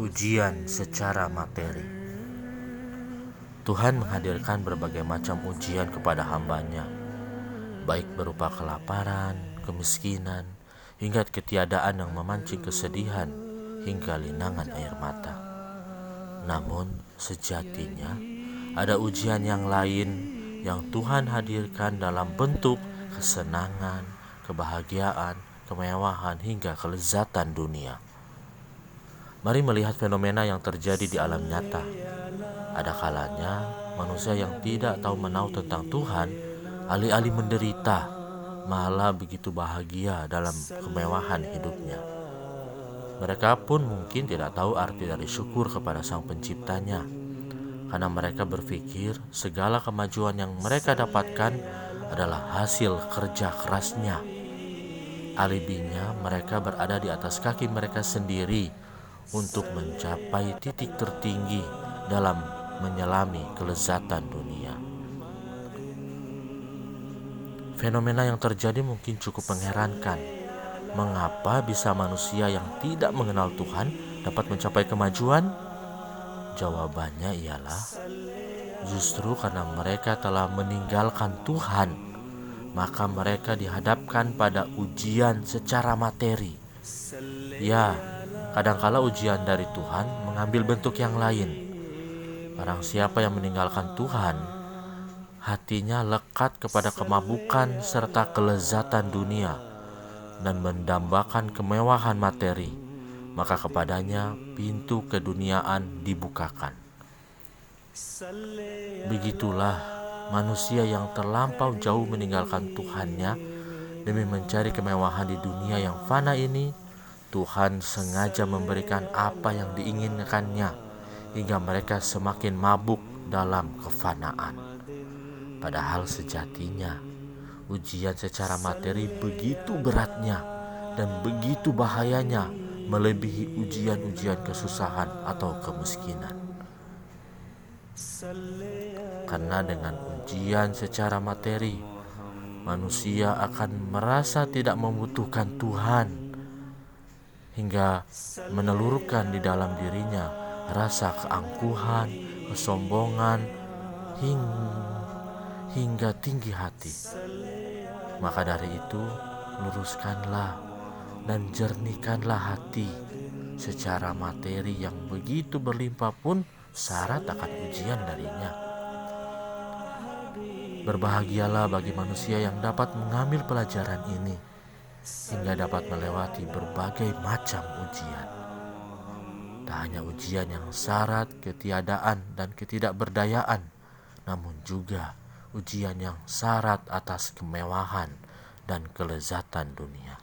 Ujian secara materi. Tuhan menghadirkan berbagai macam ujian kepada hamba-Nya, baik berupa kelaparan, kemiskinan, hingga ketiadaan yang memancing kesedihan hingga linangan air mata. Namun sejatinya ada ujian yang lain yang Tuhan hadirkan dalam bentuk kesenangan, kebahagiaan, kemewahan, hingga kelezatan dunia. Mari melihat fenomena yang terjadi di alam nyata. Ada kalanya manusia yang tidak tahu menahu tentang Tuhan, alih-alih menderita, malah begitu bahagia dalam kemewahan hidupnya. Mereka pun mungkin tidak tahu arti dari syukur kepada Sang Penciptanya, karena mereka berpikir segala kemajuan yang mereka dapatkan adalah hasil kerja kerasnya. Alibinya mereka berada di atas kaki mereka sendiri untuk mencapai titik tertinggi dalam menyelami kelezatan dunia. Fenomena yang terjadi mungkin cukup mengherankan. Mengapa bisa manusia yang tidak mengenal Tuhan dapat mencapai kemajuan? Jawabannya ialah justru karena mereka telah meninggalkan Tuhan, maka mereka dihadapkan pada ujian secara materi. Ya, kadangkala ujian dari Tuhan mengambil bentuk yang lain. Barang siapa yang meninggalkan Tuhan, hatinya lekat kepada kemabukan serta kelezatan dunia dan mendambakan kemewahan materi, maka kepadanya pintu keduniaan dibukakan. Begitulah manusia yang terlampau jauh meninggalkan Tuhannya demi mencari kemewahan di dunia yang fana ini. Tuhan sengaja memberikan apa yang diinginkannya hingga mereka semakin mabuk dalam kefanaan. Padahal sejatinya ujian secara materi begitu beratnya dan begitu bahayanya, melebihi ujian-ujian kesusahan atau kemiskinan. Karena dengan ujian secara materi, manusia akan merasa tidak membutuhkan Tuhan, hingga menelurkan di dalam dirinya rasa keangkuhan, kesombongan, hingga tinggi hati. Maka dari itu, luruskanlah dan jernihkanlah hati. Secara materi yang begitu berlimpah pun syarat akan ujian darinya. Berbahagialah bagi manusia yang dapat mengambil pelajaran ini, hingga dapat melewati berbagai macam ujian. Tak hanya ujian yang syarat ketiadaan dan ketidakberdayaan, namun juga ujian yang syarat atas kemewahan dan kelezatan dunia.